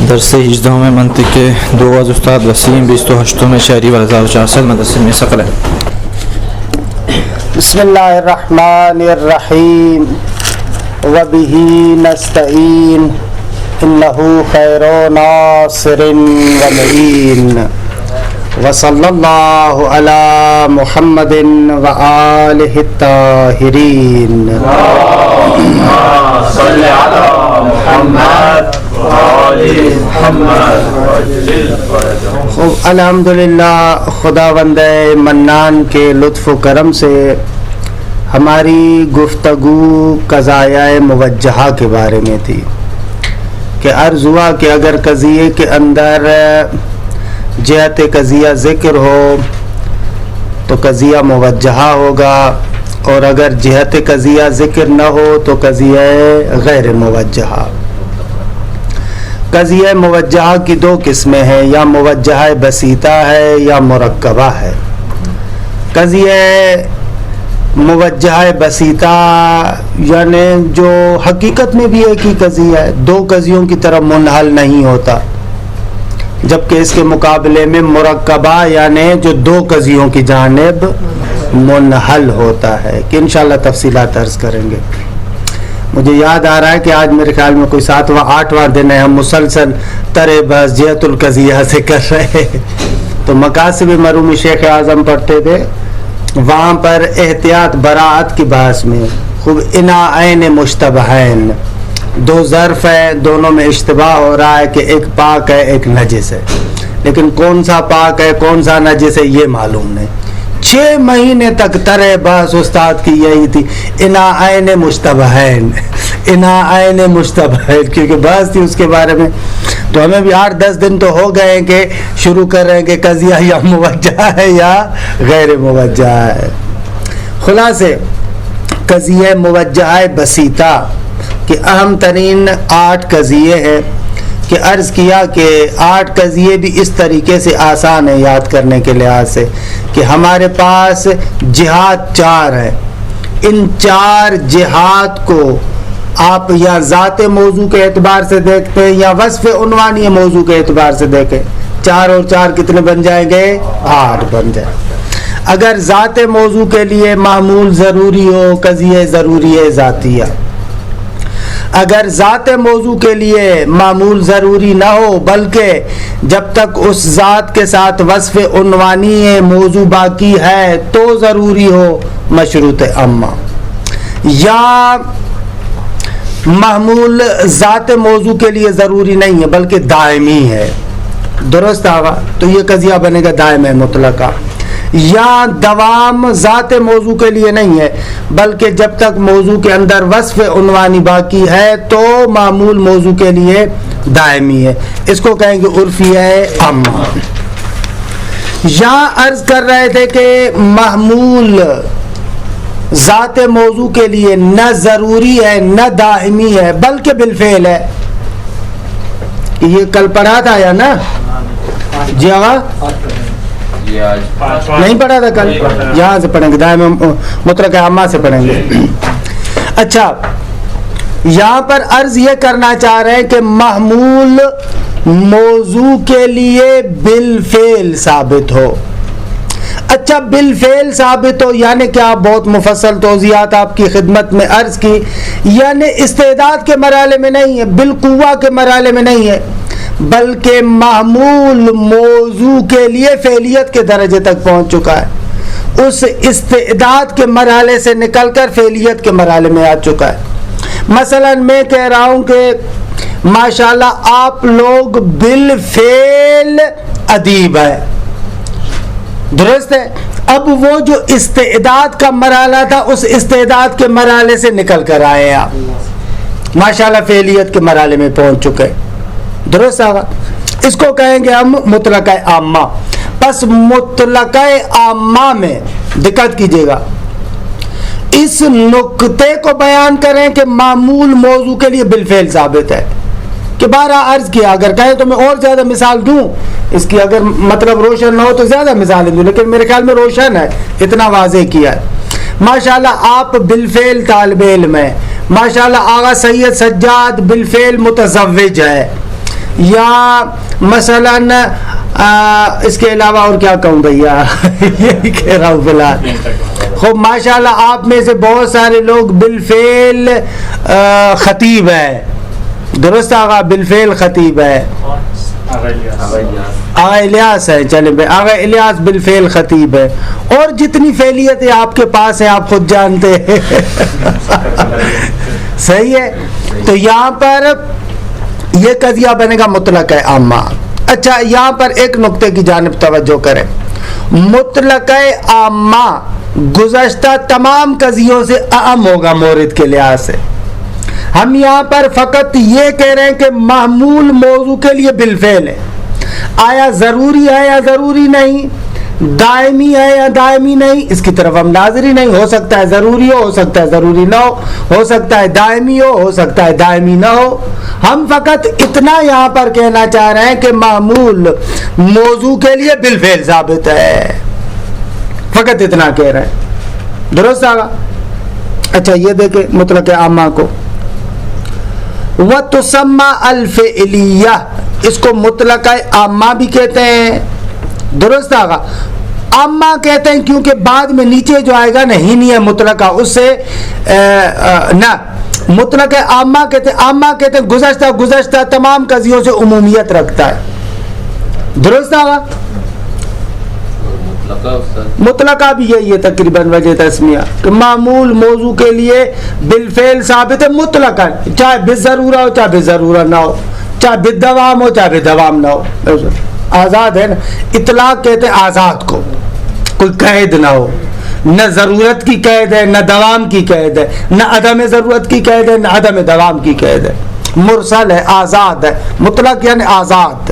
درس 18 منطق کے دو از استاد وسیم 28 شہری 1400 مدرسے میں ثقل ہے۔ بسم اللہ الرحمن الرحیم وبہ نستعین انہ خیر ناصر ومعین وصلی اللہ علی محمد وآلہ الطاہرین اللہم صلی علی محمد الحمدللہ خداوند منان کے لطف و کرم سے ہماری گفتگو قضایہ موجہہ کے بارے میں تھی کہ عرض ہوا کہ اگر قضیے کے اندر جہت قضیہ ذکر ہو تو قضیہ موجہہ ہوگا، اور اگر جہت قضیہ ذکر نہ ہو تو قضیہ غیر موجہہ۔ قضیہ موجہہ کی دو قسمیں ہیں، یا موجہہ بسیطہ ہے یا مرکبہ ہے۔ قضیہ موجہہ بسیطہ یعنی جو حقیقت میں بھی ایک ہی قضیہ ہے، دو قضیوں کی طرف منحل نہیں ہوتا، جبکہ اس کے مقابلے میں مرکبہ یعنی جو دو قضیوں کی جانب منحل ہوتا ہے، کہ انشاءاللہ تفصیلات عرض کریں گے۔ مجھے یاد آ رہا ہے کہ آج میرے خیال میں کوئی 7واں 8واں دن ہے، ہم مسلسل ترے بس جہت القضیہ سے کر رہے ہیں۔ تو مقاصد مرحوم شیخ اعظم پڑھتے تھے، وہاں پر احتیاط براعت کی بحث میں خوب اناعین مشتبہین، دو ظرف ہیں، دونوں میں اشتباہ ہو رہا ہے کہ ایک پاک ہے ایک نجس ہے، لیکن کون سا پاک ہے کون سا نجس ہے یہ معلوم نہیں۔ 6 مہینے تک ترے بحث استاد کی یہی تھی، اناعین مشتبہین، اناعین مشتبہین، کیونکہ بحث تھی اس کے بارے میں۔ تو ہمیں بھی 8-10 دن تو ہو گئے ہیں کہ شروع کر رہے ہیں کہ قضیہ یا موجہ ہے یا غیر موجہ ہے۔ خلاصے قضیہ موجہ بسیطہ کہ اہم ترین 8 قضیے ہیں، کہ عرض کیا کہ 8 قضیے بھی اس طریقے سے آسان ہے یاد کرنے کے لحاظ سے کہ ہمارے پاس جہات 4 ہیں، ان 4 جہات کو آپ یا ذات موضوع کے اعتبار سے دیکھتے ہیں یا وصف عنوانی موضوع کے اعتبار سے دیکھیں، 4 اور 4 کتنے بن جائیں گے؟ 8 بن جائیں۔ اگر ذات موضوع کے لیے معمول ضروری ہو، قضیہ ضروری ہے ذاتیہ۔ اگر ذات موضوع کے لیے معمول ضروری نہ ہو بلکہ جب تک اس ذات کے ساتھ وصف عنوانی موضوع باقی ہے تو ضروری ہو، مشروط اما۔ یا معمول ذات موضوع کے لیے ضروری نہیں ہے بلکہ دائمی ہے، درست آگا تو یہ قضیہ بنے گا دائم مطلقہ۔ یا دوام ذات موضوع کے لیے نہیں ہے بلکہ جب تک موضوع کے اندر وصف عنوانی باقی ہے تو معمول موضوع کے لیے دائمی ہے، اس کو کہیں گے عرفیہ عامہ۔ یا عرض کر رہے تھے کہ معمول ذات موضوع کے لیے نہ ضروری ہے نہ دائمی ہے بلکہ بالفعل ہے، یہ کل پڑھا تھا یا نا جی آغا؟ نہیں پڑھا تھا کل، یہاں سے پڑھیں گے، دائم مطلق عامہ سے پڑھیں گے۔ اچھا یہاں پر عرض یہ کرنا چاہ رہے ہیں کہ معمول موضوع کے لیے بالفعل ثابت ہو۔ اچھا بالفعل ثابت ہو یعنی کیا؟ بہت مفصل توضیحات آپ کی خدمت میں عرض کی، یعنی استعداد کے مرحلے میں نہیں ہے، بالقوہ کے مرحلے میں نہیں ہے بلکہ معمول موضوع کے لیے فعلیت کے درجے تک پہنچ چکا ہے، اس استعداد کے مرحلے سے نکل کر فعلیت کے مرحلے میں آ چکا ہے۔ مثلا میں کہہ رہا ہوں کہ ماشاءاللہ آپ لوگ بالفعل ادیب ہیں، درست ہے؟ اب وہ جو استعداد کا مرحلہ تھا اس استعداد کے مرحلے سے نکل کر آئے آپ ماشاءاللہ فعلیت کے مرحلے میں پہنچ چکے، درست آگا؟ اس کو کہیں گے ہم مطلقہ عامہ۔ پس مطلقہ عامہ میں دقت کیجئے گا، اس نقطے کو بیان کریں کہ معمول موضوع کے لیے بالفعل ثابت ہے، کہ بارہ عرض کیا، اگر کہیں تو میں اور زیادہ مثال دوں اس کی، اگر مطلب روشن نہ ہو تو زیادہ مثالیں دوں، لیکن میرے خیال میں روشن ہے، اتنا واضح کیا ہے۔ ماشاءاللہ آپ بالفعل طالب علم ہیں، ماشاءاللہ آغا سید سجاد بالفعل متزوج ہے، یا مثلاً اس کے علاوہ اور کیا کہوں بھیا یہی کہہ رہا ہوں فی الحال. خوب ماشاءاللہ آپ میں سے بہت سارے لوگ بالفعل خطیب ہے. درست آغا بالفعل خطیب ہے. آغا الیاس ہے. چلیں بھائی آغا الیاس بالفعل خطیب ہے. اور جتنی فعلیتیں آپ کے پاس ہیں آپ خود جانتے ہیں. صحیح ہے. تو یہاں پر یہ قضیہ بنے گا مطلق عامہ. اچھا یہاں پر ایک نقطے کی جانب توجہ کریں. مطلق عامہ گزشتہ تمام قضیوں سے اہم ہوگا مورد کے لحاظ سے. ہم یہاں پر فقط یہ کہہ رہے ہیں کہ محمول موضوع کے لیے بالفعل ہے. آیا ضروری ہے یا ضروری نہیں, دائمی ہے یا دائمی نہیں, اس کی طرف ہم ناظر ہی نہیں. ہو سکتا ہے ضروری ہو سکتا ہے ضروری نہ ہو سکتا ہے دائمی ہو سکتا ہے دائمی نہ ہو. ہم فقط اتنا یہاں پر کہنا چاہ رہے ہیں کہ معمول موضوع کے لیے بالفعل ثابت ہے. فقط اتنا کہہ رہے ہیں. درست آگا. اچھا یہ دیکھیں مطلق عامہ کو وَتُسَمَّى الْفِعْلِيَّةِ, اس کو مطلق عامہ بھی کہتے ہیں. درست آگا. عامہ کہتے ہیں کیونکہ بعد میں نیچے جو آئے گا نا ہی نہیں ہے مطلقہ, اس سے نہ مطلق عامہ کہتے ہیں. عامہ کہتے ہیں گزشتہ تمام قضیوں سے عمومیت رکھتا ہے. درست آگا. مطلقہ بھی یہی ہے تقریباً وجہ تسمیہ کہ معمول موضوع کے لیے بالفعل ثابت ہے مطلقاً, چاہے بالضرورہ ہو چاہے بالضرورہ نہ ہو, چاہے بالدوام ہو چاہے بالدوام نہ ہو. آزاد ہے نا. اطلاق کہتے ہیں آزاد کو, کوئی قید نہ ہو, نہ ضرورت کی قید ہے نہ دوام کی قید ہے, نہ عدم ضرورت کی قید ہے نہ عدم دوام کی قید ہے. مرسل ہے, آزاد ہے. مطلق یعنی آزاد.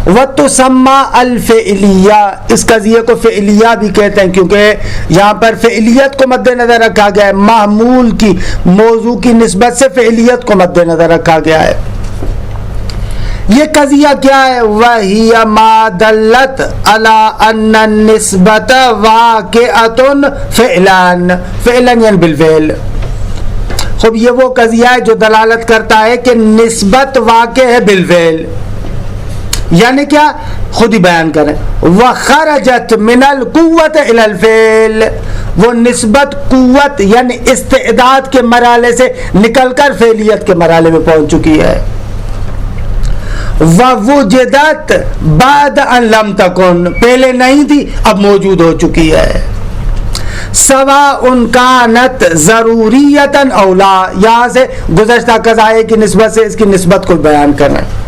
وَتُسَمَّى الْفِعْلِيَّةِ, اس قضیے کو فعلیہ بھی کہتے ہیں کیونکہ یہاں پر فعلیت کو مد نظر رکھا گیا ہے. محمول کی موضوع کی نسبت سے فعلیت کو مد نظر رکھا گیا ہے. یہ قضیہ کیا ہے؟ وَهِيَ مَا دَلَّتْ عَلَىٰ أَنَّ النِّسْبَةَ وَاقِعَةٌ فِعْلًا, فعلاً یعنی بالفعل. خوب یہ وہ قضیہ ہے جو دلالت کرتا ہے کہ نسبت واقع ہے بالفعل. یعنی کیا؟ خود ہی بیان کریں. وَخَرَجَتْ مِنَ الْقُوَّةِ إِلَى الْفِعْلِ, وہ نسبت قوت یعنی استعداد کے مرحلے سے نکل کر فعلیت کے مرحلے میں پہنچ چکی ہے. وَوُجِدَتْ بَعْدَ أَن لَمْ تَكُنْ, پہلے نہیں تھی اب موجود ہو چکی ہے. سواء كانت ضروریۃ او لا, یہاں سے گزشتہ قضائے کی نسبت سے اس کی نسبت کو بیان کرنا ہے.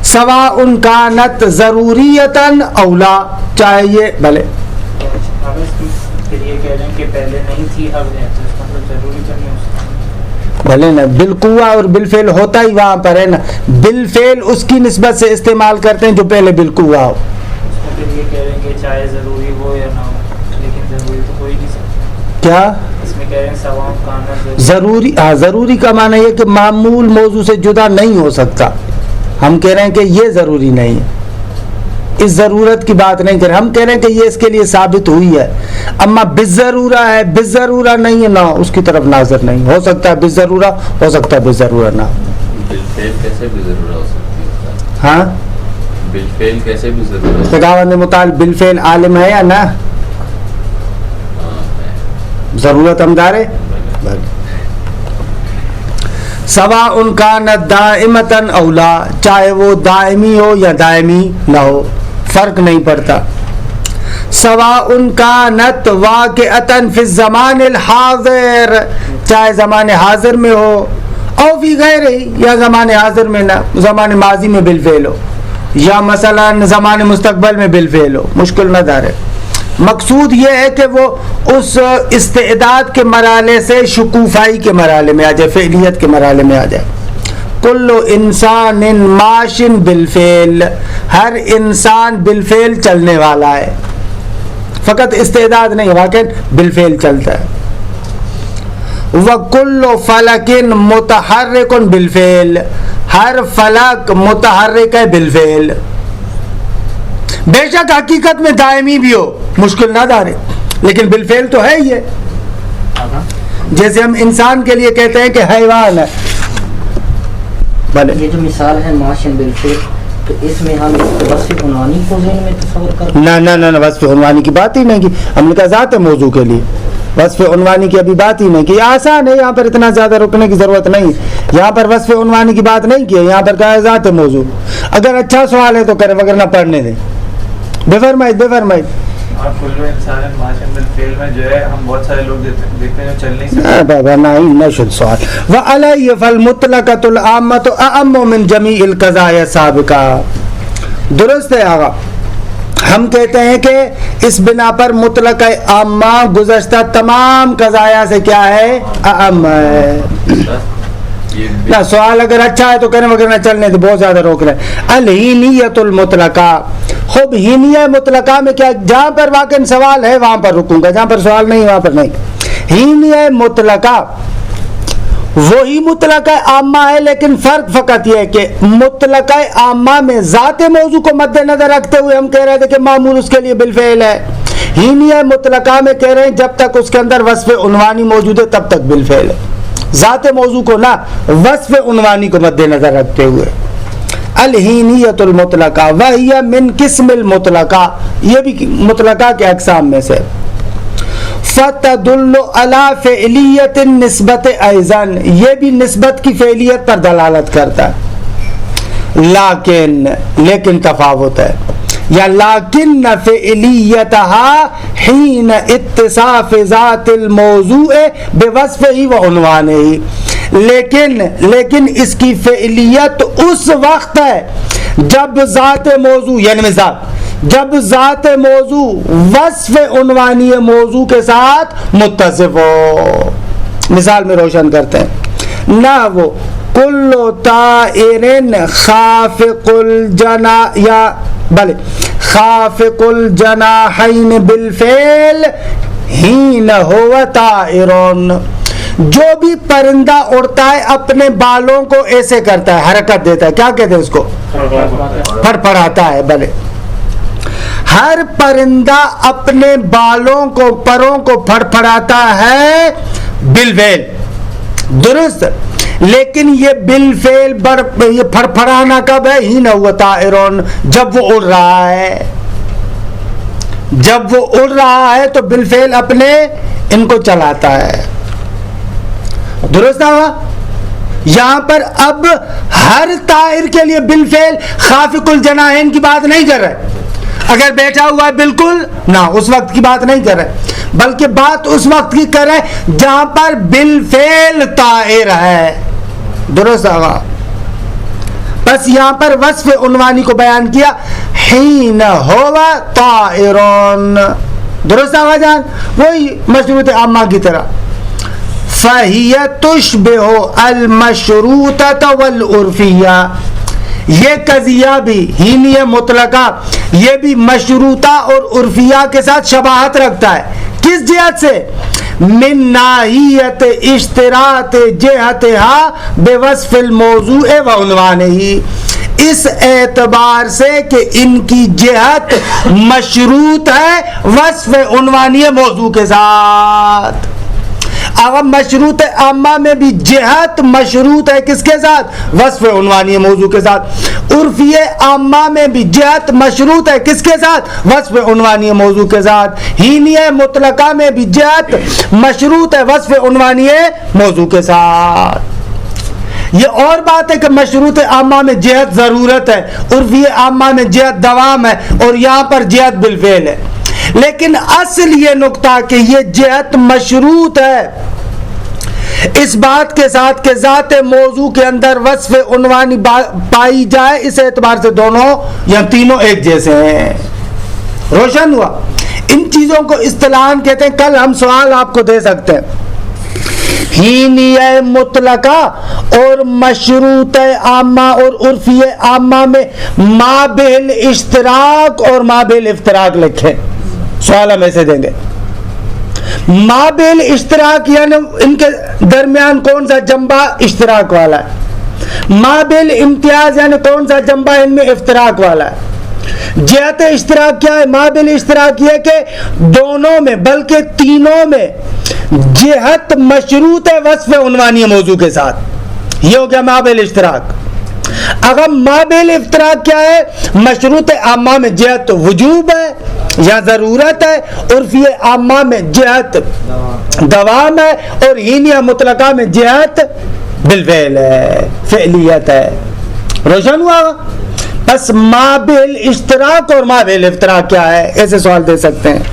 سواء كانت ضروریۃ او لا, چاہے یہ بھلے بھلے نا بالقوہ اور بالفعل ہوتا ہی وہاں پر ہے نا. بالفعل اس کی نسبت سے استعمال کرتے ہیں جو پہلے بالقوہ ہو. چاہے ضروری ہو یا نہ ہو, لیکن ضروری تو کوئی نہیں سکتا. کیا اس میں کہہ رہے ہیں سواء كانت ضروری؟ ہاں ضروری کا معنی یہ کہ معمول موضوع سے جدا نہیں ہو سکتا. ہم کہہ رہے ہیں کہ یہ ضروری نہیں ہے, اس ضرورت کی بات نہیں کر رہے. ہم کہہ رہے ہیں کہ یہ اس کے لیے ثابت ہوئی ہے. اما بالضرورہ ہے, بالضرورہ نہیں ہے نہ, اس کی طرف ناظر نہیں. ہو سکتا ہے بالضرورہ, ہو سکتا ہے بالضرورہ نہ. بالفعل کیسے بالضرورہ ہو سکتی ہے؟ ہاں بالفعل کیسے بالضرورہ؟ خداوند متعال بالفعل عالم ہے یا نہ؟ ضرورت ہمدار ہے. سواء كانت دائمة او لا, چاہے وہ دائمی ہو یا دائمی نہ ہو, فرق نہیں پڑتا. سواء كانت واقعة في الزمان الحاضر, چاہے زمان حاضر میں ہو, او فی غیرہ, یا زمان حاضر میں نہ, زمان ماضی میں بالفعل ہو, یا مثلا زمان مستقبل میں بالفعل ہو. مشکل نہ دار ہے. مقصود یہ ہے کہ وہ اس استعداد کے مرحلے سے شکوفائی کے مرحلے میں آ جائے, فعلیت کے مرحلے میں آ جائے. کل انسان ماش بالفعل, ہر انسان بالفعل چلنے والا ہے, فقط استعداد نہیں, واقع بالفعل چلتا ہے. وَكُلُّ فَلَكٍ مُتَحَرِّكٌ بالفعل, ہر فلک متحرک ہے بالفعل. بے شک حقیقت میں دائمی بھی ہو, مشکل نہ دارے, لیکن بالفعل تو ہے یہ. جیسے ہم انسان کے لیے کہتے ہیں کہ حیوان ہے, بھلے یہ جو مثال ہے ماشن بالفعل، تو اس میں ہم وصف عنوانی کو ذہن میں تصور کرتے ہیں؟ نہ وصف عنوانی کی بات ہی نہیں کی ہم نے، کہا ذات موضوع کے لیے وصف عنوانی کی ابھی بات ہی نہیں کی. آسان ہے، یہاں پر اتنا زیادہ رکنے کی ضرورت نہیں. یہاں پر وصف عنوانی کی بات نہیں کی ہے، یہاں پر کہا ہے ذات موضوع. اگر اچھا سوال ہے تو کرے، وغیرہ پڑھنے دیں. بے فرمائش اور کلو انسان ماشن بالفعل میں جو ہے ہم بہت سارے لوگ دیکھتے ہیں جو چل نہیں سکتے. بابا نہیں شد سوال. وعلیہ فالمطلقۃ العامۃ اعم من جمیع القضایا السابقہ. درست ہے آقا. ہم کہتے ہیں کہ اس بنا پر مطلق عامہ گزشتہ تمام قضایا سے کیا ہے؟ اعم ہے. نہ سوال اگر اچھا ہے تو کریں، وغیرہ چلنے تو بہت زیادہ روک رہے ہیں. الہینیت المطلقہ. خوب ہینیہ مطلقہ میں کیا، جہاں پر واقع سوال ہے وہاں پر رکوں گا، جہاں پر سوال نہیں وہاں پر نہیں. ہینیہ مطلقہ وہی مطلقہ عامہ ہے، لیکن فرق فقط یہ ہے کہ مطلقہ عامہ میں ذات موضوع کو مد نظر رکھتے ہوئے ہم کہہ رہے تھے کہ معمول اس کے لیے بالفعل ہے. ہینیہ مطلقہ میں کہہ رہے ہیں جب تک اس کے اندر وصف عنوانی موجود ہے تب تک بالفعل ہے. ذات موضوع کو نہ، وصف عنوانی کو مد نظر رکھتے ہوئے. الہینیت المطلقہ وہی من قسم المطلقہ، یہ بھی مطلقہ کے اقسام میں سے. فتدل علی فعلیت نسبت ایضا، یہ بھی نسبت کی فعلیت پر دلالت کرتا ہے. لیکن تفاوت ہے، یا لیکن فعلیتها حین اتصاف ذات الموضوع بوصفه وعنوانه. لیکن اس کی فعلیت اس وقت ہے جب ذات موضوع، یعنی مثال جب ذات موضوع وصف عنوانی موضوع کے ساتھ متصف ہو. مثال میں روشن کرتے ہیں نہ وہ کل طائر خافق الجناح، یا بلے خافق الجناحین بالفعل حین ہوا طائرون. جو بھی پرندہ اڑتا ہے اپنے بالوں کو ایسے کرتا ہے، حرکت دیتا ہے، کیا کہتے ہیں اس کو؟ پھڑپڑاتا ہے. بلے ہر پرندہ اپنے بالوں کو، پروں کو پھڑپڑاتا ہے بالفعل. درست. لیکن یہ بالفعل یہ پھڑپڑانا کب ہے؟ ہی نہ ہوا طائرون، جب وہ اڑ رہا ہے. جب وہ اڑ رہا ہے تو بالفعل اپنے ان کو چلاتا ہے. درست ہوا. یہاں پر اب ہر طائر کے لیے بالفعل خافق الجناحین کی بات نہیں کر رہے. اگر بیٹھا ہوا ہے بالکل نہ، اس وقت کی بات نہیں کر رہے، بلکہ بات اس وقت کی کر رہے جہاں پر بالفعل طائر ہے. درست آگا. بس یہاں پر وصف عنوانی کو بیان کیا، حین ہوا طائرون. درست آگا جان، وہی مشروط عامہ کی طرح. فَهِيَ تُشْبِهُ الْمَشْرُوطَةَ وَالْعُرْفِيَّةَ. یہ قضیہ بھی ہینیہ مطلقہ، یہ بھی مشروطہ اور عرفیہ کے ساتھ شباہت رکھتا ہے. کس جہت سے؟ من ناحیت اشتراط جہتها بوصف الموضوع وعنوانه. اس اعتبار سے کہ ان کی جہت مشروط ہے وصف عنوانی موضوع کے ساتھ. اب مشروط عامہ میں بھی جہت مشروط ہے کس کے ساتھ؟ وصف عنوانی موضوع کے ساتھ. عرفی عامہ میں بھی جہت مشروط ہے کس کے ساتھ؟ وصف عنوانی موضوع کے ساتھ. ہینیہ مطلقہ میں بھی جہت مشروط ہے وصف عنوانی موضوع کے ساتھ. یہ اور بات ہے کہ مشروط عامہ میں جہت ضرورت ہے، عرفی عامہ میں جہت دوام ہے، اور یہاں پر جہت بالفعل ہے. لیکن اصل یہ نقطہ کہ یہ جہت مشروط ہے اس بات کے ساتھ کہ ذات موضوع کے اندر وصف عنوانی پائی جائے، اس اعتبار سے دونوں یا تینوں ایک جیسے ہیں. روشن ہوا. ان چیزوں کو اصطلاحاً کہتے ہیں، کل ہم سوال آپ کو دے سکتے ہیں. ہینیہ مطلقہ اور مشروط عامہ اور عرفی عامہ میں مابعل اشتراک اور مابعل افتراق لکھیں. سوال ہم ایسے دیں گے. مابعل اشتراک یعنی ان کے درمیان کون سا جنبہ اشتراک والا ہے. مابعل امتیاز یعنی کون سا جنبہ ان میں افتراق والا ہے. جہت اشتراک کیا ہے؟ مابعل اشتراک یہ کہ دونوں میں بلکہ تینوں میں جہت مشروط ہے وصف عنوانی موضوع کے ساتھ. یہ ہو گیا مابعل اشتراک. اگر مابل افتراق کیا ہے؟ مشروط عامہ میں جہت وجوب ہے یا ضرورت ہے، عرفی عامہ میں جہت دوام ہے، اور ہینیہ مطلقہ میں جہت بالفعل ہے، فعلیت ہے. روشن ہوا؟ بس مابل اشتراک اور مابل افتراق کیا ہے؟ ایسے سوال دے سکتے ہیں.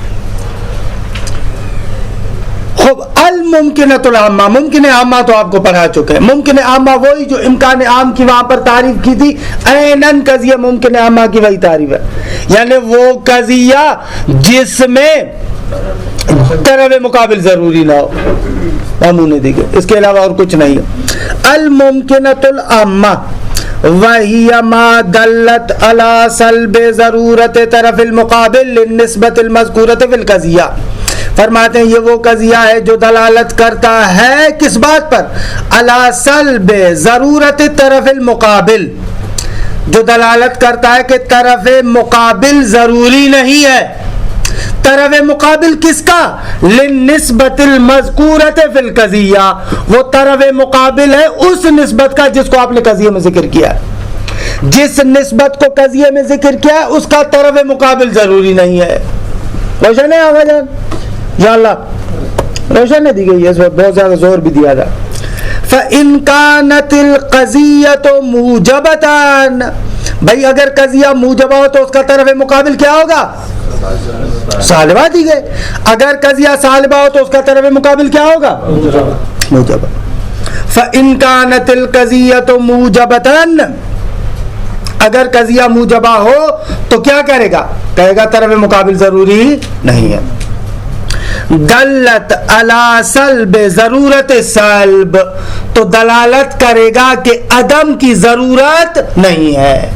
خوب الممکنۃ العامہ، ممکن عامہ تو آپ کو پڑھا چکے ہیں. ممکن عامہ وہی جو امکان عام کی وہاں پر تعریف کی تھی، عیناً قضیہ ممکن عامہ کی وہی تعریف ہے، یعنی وہ قضیہ جس میں طرف مقابل ضروری نہ ہو، نمونے دیکھے، اس کے علاوہ اور کچھ نہیں ہے. الممکنۃ العامہ وَهِيَ مَا دَلَّتْ عَلَى سَلْبِ ضرورت طرف المقابل للنسبت المذکورۃ فی القضیہ. فرماتے ہیں یہ وہ قضیہ ہے جو دلالت کرتا ہے کس بات پر؟ علی سلب ضرورت طرف المقابل، جو دلالت کرتا ہے کہ طرف مقابل ضروری نہیں ہے. طرف مقابل کس کا؟ للنسبت المذکورۃ فی القضیہ، وہ طرف مقابل ہے اس نسبت کا جس کو آپ نے قضیے میں ذکر کیا ہے. جس نسبت کو قضیے میں ذکر کیا ہے اس کا طرف مقابل ضروری نہیں ہے. روشن ہے آغا جان؟ یا اللہ روشن ہے دی گئی ہے، اس وقت بہت زیادہ زور بھی دیا تھا. فَإِن كَانَتِ الْقَضِيَّةُ مُوجَبَةً، بھائی اگر قضیہ موجبہ ہو تو اس کا طرف مقابل کیا ہوگا؟ سالبہ دی گئے. اگر قضیہ سالبہ ہو تو اس کا طرف مقابل کیا ہوگا؟ موجبہ. فَإِن كَانَتِ الْقَضِيَّةُ مُوجَبَةً، اگر قضیہ موجبہ ہو تو کیا کرے گا؟ کہے گا طرف مقابل ضروری نہیں ہے. دلت علی سلب ضرورت سلب، تو دلالت کرے گا کہ عدم کی ضرورت نہیں ہے.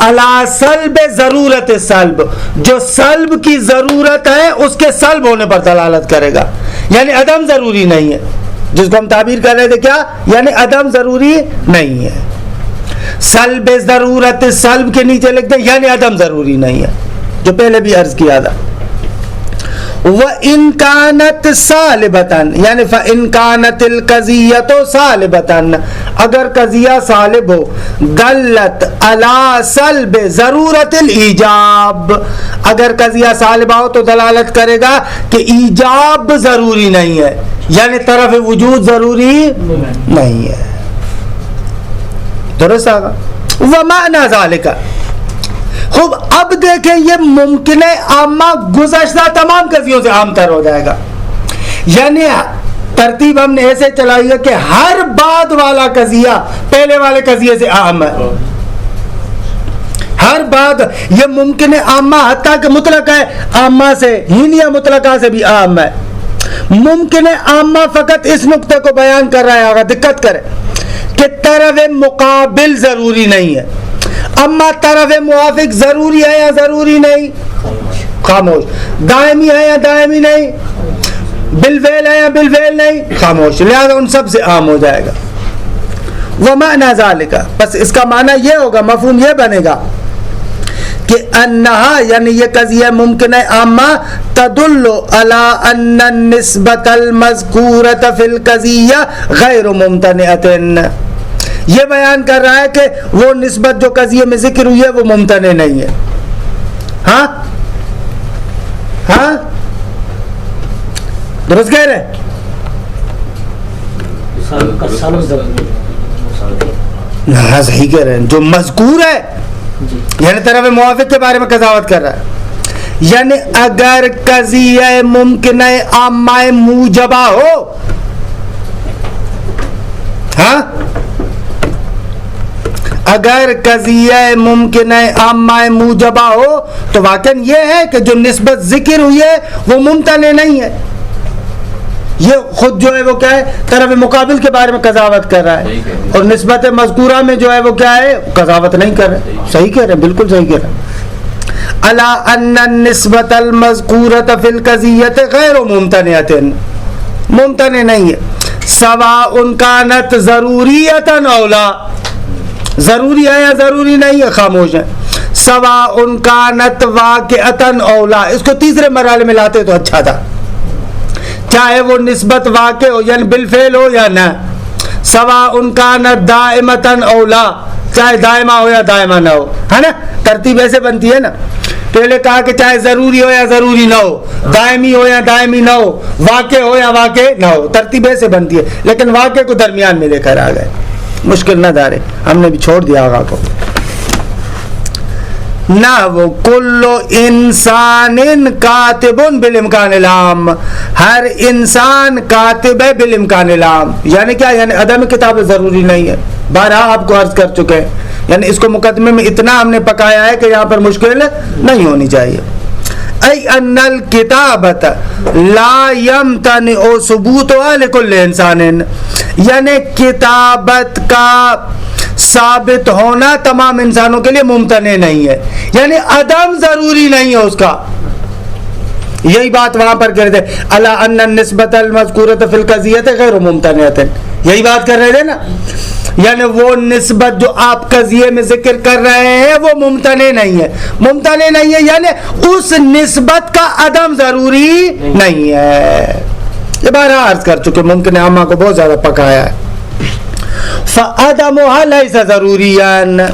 علی سلب ضرورت سلب، جو سلب کی ضرورت ہے اس کے سلب ہونے پر دلالت کرے گا، یعنی عدم ضروری نہیں ہے. جس کو ہم تعبیر کر رہے تھے کیا؟ یعنی عدم ضروری نہیں ہے. سلب ضرورت سلب کے نیچے لکھتے ہیں یعنی عدم ضروری نہیں ہے، جو پہلے بھی عرض کیا تھا. وَإِن كَانَتْ صَالِبَةً، یعنی فَإِن كَانَتِ الْقَضِيَّةُ صَالِبَةً، اگر قضیہ صالب ہو، دلت علی سلب ضرورت الایجاب، اگر قضیہ صالبہ ہو تو دلالت کرے گا کہ ایجاب ضروری نہیں ہے، یعنی طرف وجود ضروری نہیں ہے. درست آگا؟ وَمَعْنَى ذَلِكَ، خوب اب دیکھیں یہ ممکن عامہ گزشتہ تمام قضیوں سے عام تر ہو جائے گا. یعنی ترتیب ہم نے ایسے چلائی ہے کہ ہر بعد والا قضیہ پہلے والے قضیے سے عام ہے. ہر بعد یہ ممکن عامہ حتیٰ کہ مطلق ہے عامہ سے، ہینیہ مطلقہ سے بھی عام ہے. ممکن عامہ فقط اس نقطے کو بیان کر رہا ہے، اگر دقت کرے کہ طرف مقابل ضروری نہیں ہے. اما طرف موافق ضروری ہے یا ضروری نہیں؟ خاموش. دائمی ہے یا دائمی نہیں؟ بالفعل ہے یا بالفعل نہیں؟ خاموش. لہذا ان سب سے عام ہو جائے گا. وَمَعْنَى ذَلِكَ، بس اس کا معنی یہ ہوگا، مفہوم یہ بنے گا کہ انہا، یعنی یہ قضیہ ممکن عامہ، تدل علی ان النسبۃ المذکورۃ فی القضیہ غیر ممتنعۃ، یہ بیان کر رہا ہے کہ وہ نسبت جو قضیے میں ذکر ہوئی ہے وہ ممتنع نہیں ہے. ہاں ہاں درست کہہ رہے ہیں؟ ہاں صحیح کہہ رہے ہیں. جو مذکور ہے یعنی طرف موافق کے بارے میں قضاوت کر رہا ہے، یعنی اگر قضیہ ممکنہ عامہ موجبہ ہو، ہاں اگر قضیہ ممکنہ عامہ موجبہ ہو تو واقعاً یہ ہے کہ جو نسبت ذکر ہوئی ہے وہ ممتنع نہیں ہے. یہ خود جو ہے وہ کیا ہے؟ طرف مقابل کے بارے میں قضاوت کر رہا ہے، اور نسبت مذکورہ میں جو ہے وہ کیا ہے؟ قضاوت نہیں کر رہے. صحیح کہہ رہے ہیں، بالکل صحیح کہہ رہے ہیں. الا ان النسبۃ المذکورۃ فی القضیۃ غیر ممتنعۃ، ممتنع نہیں ہے. سواء کانت ضروریۃ او لا، ضروری ہے یا ضروری نہیں ہے؟ خاموش ہے. سواء کانت واقعۃ او لا، اس کو تیسرے مرحلے میں لاتے تو اچھا تھا. چاہے وہ نسبت واقع ہو یعنی بالفعل ہو یا نہ، سواء کانت دائمتن او لا، چاہے دائمہ ہو یا دائمہ نہ ہو، ہے نا؟ ترتیب ایسے بنتی ہے نا، پہلے کہا کہ چاہے ضروری ہو یا ضروری نہ ہو، دائمی ہو یا دائمی نہ ہو، واقع ہو یا واقع نہ ہو، ترتیب ایسے بنتی ہے، لیکن واقع کو درمیان میں لے کر آ گئے، مشکل نہ دارے، ہم نے بھی چھوڑ دیا آغا کو. نحو کل انسان کاتب بالامکان العام، ہر انسان کاتب ہے بالامکان العام. یعنی کیا؟ یعنی عدم کتاب ضروری نہیں ہے، بارہا آپ کو عرض کر چکے ہیں. یعنی اس کو مقدمے میں اتنا ہم نے پکایا ہے کہ یہاں پر مشکل نہیں ہونی چاہیے. ای ان الکتابت لا یمتنع ثبوتها لکل انسان، یعنی کتابت کا ثابت ہونا تمام انسانوں کے لیے ممتنع نہیں ہے، یعنی عدم ضروری نہیں ہے اس کا. یہی بات وہاں پر کر رہے تھے الا ان النسبۃ المذکورۃ فی القضیۃ غیر ممتنعۃ، یہی بات کر رہے تھے نا. یعنی وہ نسبت جو آپ قضیے میں ذکر کر رہے ہیں وہ ممتنع نہیں ہے، ممتنع نہیں ہے یعنی اس نسبت کا عدم ضروری نہیں ہے. یہ بارہ عرض کر چکے، ممکن عامہ کو بہت زیادہ پکایا ہے. فعدمها لیس ضروریًا،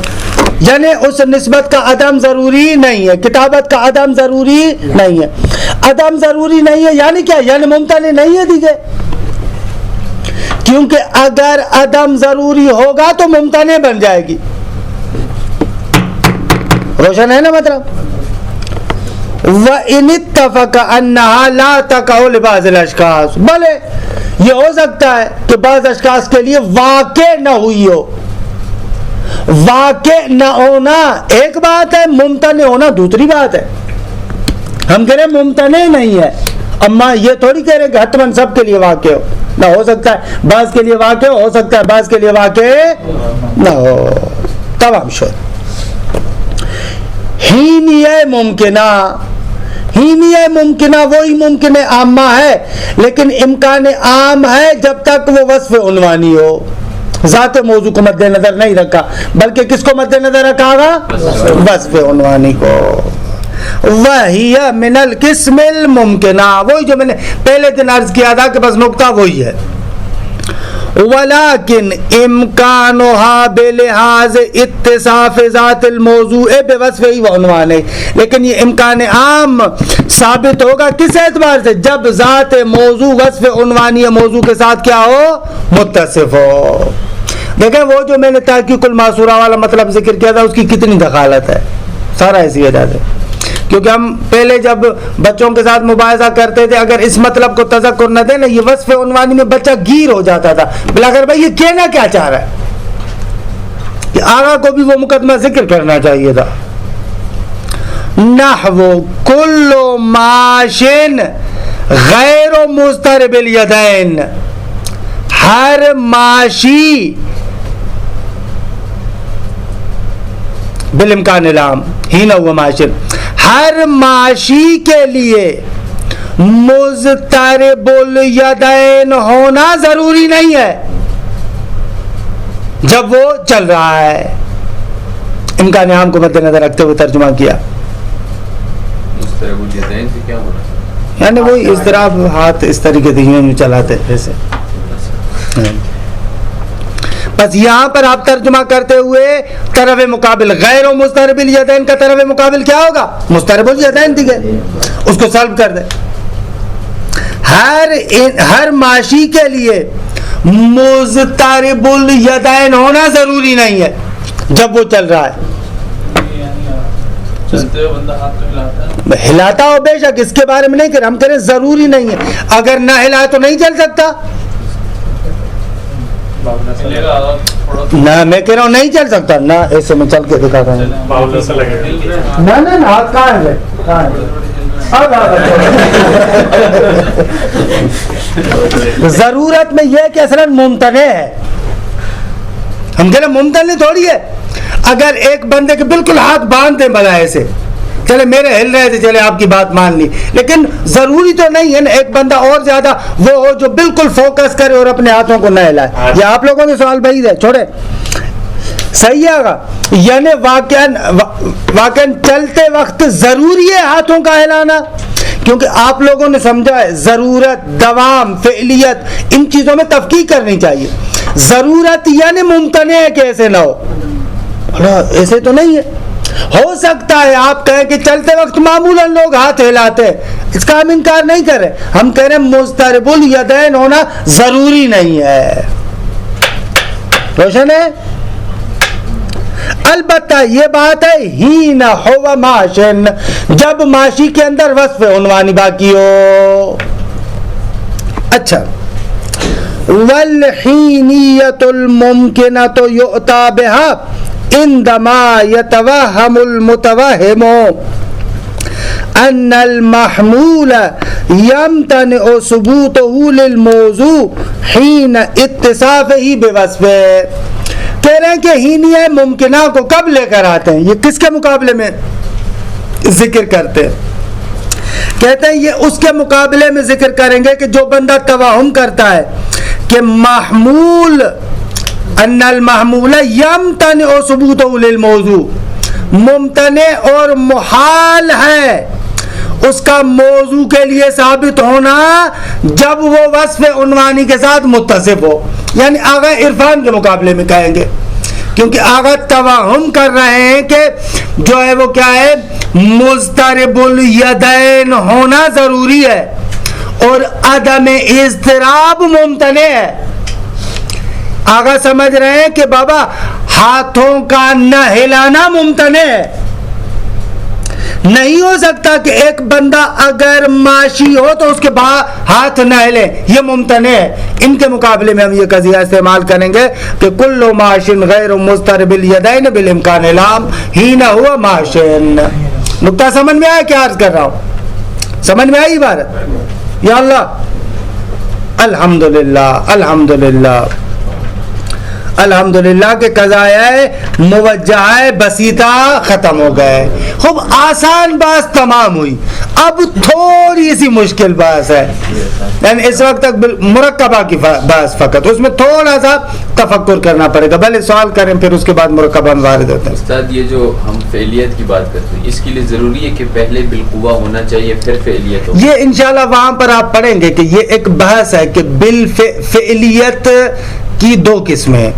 یعنی اس نسبت کا عدم ضروری نہیں ہے، کتابت کا عدم ضروری نہیں ہے. عدم ضروری نہیں ہے یعنی کیا؟ یعنی ممتنع نہیں ہے دیکھے، کیونکہ اگر عدم ضروری ہوگا تو ممتنع بن جائے گی. روشن ہے نا مطلب؟ وَإِنِ اتَّفَقَ أَنَّهَا لَا تَقَعُ لِبَعْضِ الْأَشْخَاصِ، بھلے یہ ہو سکتا ہے کہ بعض اشخاص کے لیے واقع نہ ہوئی ہو. واقع نہ ہونا ایک بات ہے، ممتنع ہونا دوسری بات ہے. ہم کہہ رہے ہیں ممتنع نہیں ہے، اما یہ تھوڑی کہہ رہے کہ حتماً سب کے لیے واقع ہو، نہ ہو سکتا ہے بعض کے لیے واقع ہو سکتا ہے بعض کے لیے واقع نہ ہو. تمام شد ہینیہ ممکنہ، ہینیہ ممکنہ وہی ممکن عامہ ہے، لیکن امکان عام ہے جب تک وہ وصف عنوانی ہو. ذات موضوع کو مد نظر نہیں رکھا، بلکہ کس کو مد نظر رکھا گا؟ وصف عنوانی کو. وہی من القسم الممکنہ، وہی جو میں نے پہلے دن عرض کیا تھا کہ بس نقطہ وہی ہے. ولیکن امکانها بلحاظ اتصاف ذات الموضوع بوصفه وعنوانه، لیکن یہ امکان عام ثابت ہوگا کس اعتبار سے؟ جب ذات موضوع وصف عنوانی موضوع کے ساتھ کیا ہو؟ متصف ہو. دیکھیں وہ جو میں نے تحقیق الماسورہ والا مطلب ذکر کیا تھا اس کی کتنی دخالت ہے، سارا اسی وجہ سے. کیونکہ ہم پہلے جب بچوں کے ساتھ مباحثہ کرتے تھے اگر اس مطلب کو تذکر نہ دیں نا، یہ وصف عنوانی میں بچہ گیر ہو جاتا تھا، بلاخر بھائی یہ کہنا کیا چاہ رہا ہے، کہ آغا کو بھی وہ مقدمہ ذکر کرنا چاہیے تھا. نحو کل ماشن غیر مضطرب الیدین، ہر ماشی بالامکان العام ہی نہ ہوا ماشن، ہر ماشی کے لیے مضطرب الیدین ہونا ضروری نہیں ہے جب وہ چل رہا ہے. امکان عام کو مد نظر رکھتے ہوئے ترجمہ کیا. مضطرب الیدین سے کیا ہونا؟ یعنی وہی اضطراب، ہاتھ اس طریقے سے یوں چلاتے ایسے. بس یہاں پر آپ ترجمہ کرتے ہوئے طرف مقابل غیر و مضطرب الیدین کا طرف مقابل کیا ہوگا؟ مضطرب الیدین ٹھیک ہے، اس کو سلب کر دیں. ہر ماشی کے لیے مضطرب الیدین ہونا ضروری نہیں ہے جب وہ چل رہا ہے. چلتے ہوئے بندہ ہاتھ تو ہلاتا ہے، ہلاتا ہو بے شک، اس کے بارے میں نہیں کہ ہم کہہ رہے ضروری نہیں ہے، اگر نہ ہلائے تو نہیں چل سکتا. چلے گا تھوڑا سا، نہ میں کہہ رہا ہوں نہیں چل سکتا، نہ ایسے میں چل کے دکھا رہا ہوں. باؤل سے لگے گا. نہ ہاتھ کہاں ہے؟ ضرورت میں یہ کہ اصلاً ممتنع ہے، ہم کہہ رہے ممتنع تھوڑی ہے. اگر ایک بندے کے بالکل ہاتھ باندھ دیں بلائے سے، چلے میرے ہل رہے تھے چلے آپ کی بات مان لی، لیکن ضروری تو نہیں ہے نا ایک بندہ اور زیادہ وہ ہو جو بالکل فوکس کرے اور اپنے ہاتھوں کو نہ ہلائے. یہ آپ لوگوں نے سوال بعید ہے، چھوڑے صحیح ہے گا. یعنی واقعاً چلتے وقت ضروری ہے ہاتھوں کا ہلانا، کیونکہ آپ لوگوں نے سمجھا ہے ضرورت، دوام، فعلیت، ان چیزوں میں تفقیق کرنی چاہیے. ضرورت یعنی ممتنع ہے کہ ایسے نہ ہو، ایسے تو نہیں ہے. ہو سکتا ہے آپ کہیں کہ چلتے وقت معمولاً لوگ ہاتھ ہلاتے ہیں، اس کا ہم انکار نہیں کر رہے، ہم کہہ رہے ہیں مضطرب الیدین ہونا ضروری نہیں ہے. روشن ہے؟ البتہ یہ بات ہے ہین ہو ماشن، جب ماشی کے اندر وصف عنوانی باقی ہو. اچھا، والحینیت الممکنۃ یؤتی بها عندما یتوہم المتوہم ان المحمول یمتنع ثبوتہ للموضوع حین اتصافہ بوصفہ. کہہ رہے ہیں کہ ہینیہ ممکنہ کو کب لے کر آتے ہیں؟ یہ کس کے مقابلے میں ذکر کرتے ہیں؟ کہتے ہیں یہ اس کے مقابلے میں ذکر کریں گے کہ جو بندہ توہم کرتا ہے کہ محمول ان المحمول یمتنع ثبوتہ للموضوع، ممتنع اور محال ہے اس کا موضوع کے لیے ثابت ہونا جب وہ وصف عنوانی کے ساتھ متصف ہو. یعنی آغا عرفان کے مقابلے میں کہیں گے، کیونکہ آغا توہم کر رہے ہیں کہ جو ہے وہ کیا ہے، مضطرب الیدین ہونا ضروری ہے اور عدم اضطراب ممتنع ہے. آغا سمجھ رہے ہیں کہ بابا ہاتھوں کا نہ ہلانا ممتنع ہے. نہیں ہو سکتا کہ ایک بندہ اگر ماشی ہو تو اس کے ہاتھ نہ ہلے، یہ ممتنع ہے. ان کے مقابلے میں ہم یہ قضیہ استعمال کریں گے کہ کل ماشن غیر مضطرب الیدین بالامکان لام ہین ہوا ماشن. نقطہ سمجھ میں آیا کیا عرض کر رہا ہوں؟ سمجھ میں آئی عبارت؟ یا اللہ، الحمدللہ الحمدللہ الحمدللہ کہ قضائے موجہ بسیطہ ختم ہو گئے. خوب آسان بات تمام ہوئی، اب تھوڑی سی مشکل بات ہے، یعنی اس وقت تک مرکبہ کی بات فقط، اس میں تھوڑا سا تفکر کرنا پڑے گا. بھلے سوال کریں پھر اس کے بعد مرکبہ وارد ہوتا ہے. استاد یہ جو ہم فعلیت کی بات کرتے ہیں اس کے لیے ضروری ہے کہ پہلے بالقوہ ہونا چاہیے پھر فعلیت ہو؟ یہ انشاءاللہ وہاں پر آپ پڑھیں گے کہ یہ ایک بحث ہے کہ بالفعلیت کی دو قسمیں ہیں،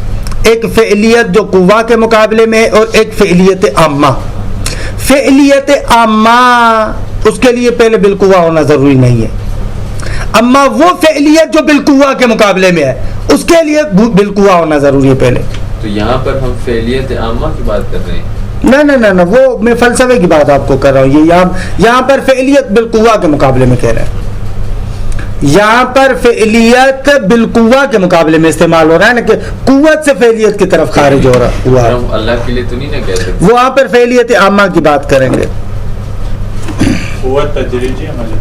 ایک فعلیت جو قوہ کے مقابلے میں اور ایک فعلیت عامہ. فعلیت عامہ اس کے لیے پہلے بالقوہ ہونا ضروری نہیں ہے، اما وہ فعلیت جو بالقوہ کے مقابلے میں ہے اس کے لیے بالقوہ ہونا ضروری ہے پہلے. تو یہاں پر ہم فعلیت عامہ کی بات کر رہے ہیں؟ نہ وہ میں فلسفے کی بات آپ کو کر رہا ہوں. یہ یہاں پر فعلیت بالقوہ کے مقابلے میں کہہ رہے ہیں، یہاں پر فعلیت بالقوہ کے مقابلے میں استعمال ہو رہا ہے نا، کہ قوت سے فعلیت کی طرف خارج ہو رہا ہوا ہے. ہم اللہ کے لیے تو نہیں نہ کہہ سکتے. وہاں پر فعلیت عامہ کی بات کریں گے. قوت تدریجی عمل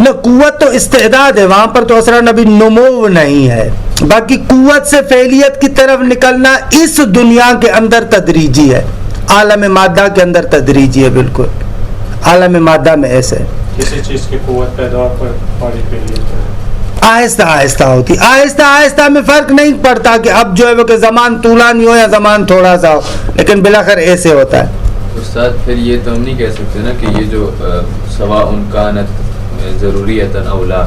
نہ قوت تو استعداد ہے، وہاں پر تو اثر نبی نمو نہیں ہے. باقی قوت سے فعلیت کی طرف نکلنا اس دنیا کے اندر تدریجی ہے، عالم مادہ کے اندر تدریجی ہے. بالکل عالم مادہ میں ایسے کسی چیز کی قوت پیداوار پر پاری کے لیے آہستہ آہستہ ہوتی، آہستہ آہستہ میں فرق نہیں پڑتا کہ اب جو ہے وہ کہ زمان طولانی ہو یا زمان تھوڑا سا ہو، لیکن بالاخر ایسے ہوتا ہے. استاد پھر یہ تو ہم نہیں کہہ سکتے نا کہ یہ جو سوا ان کانت ضروریت اولا،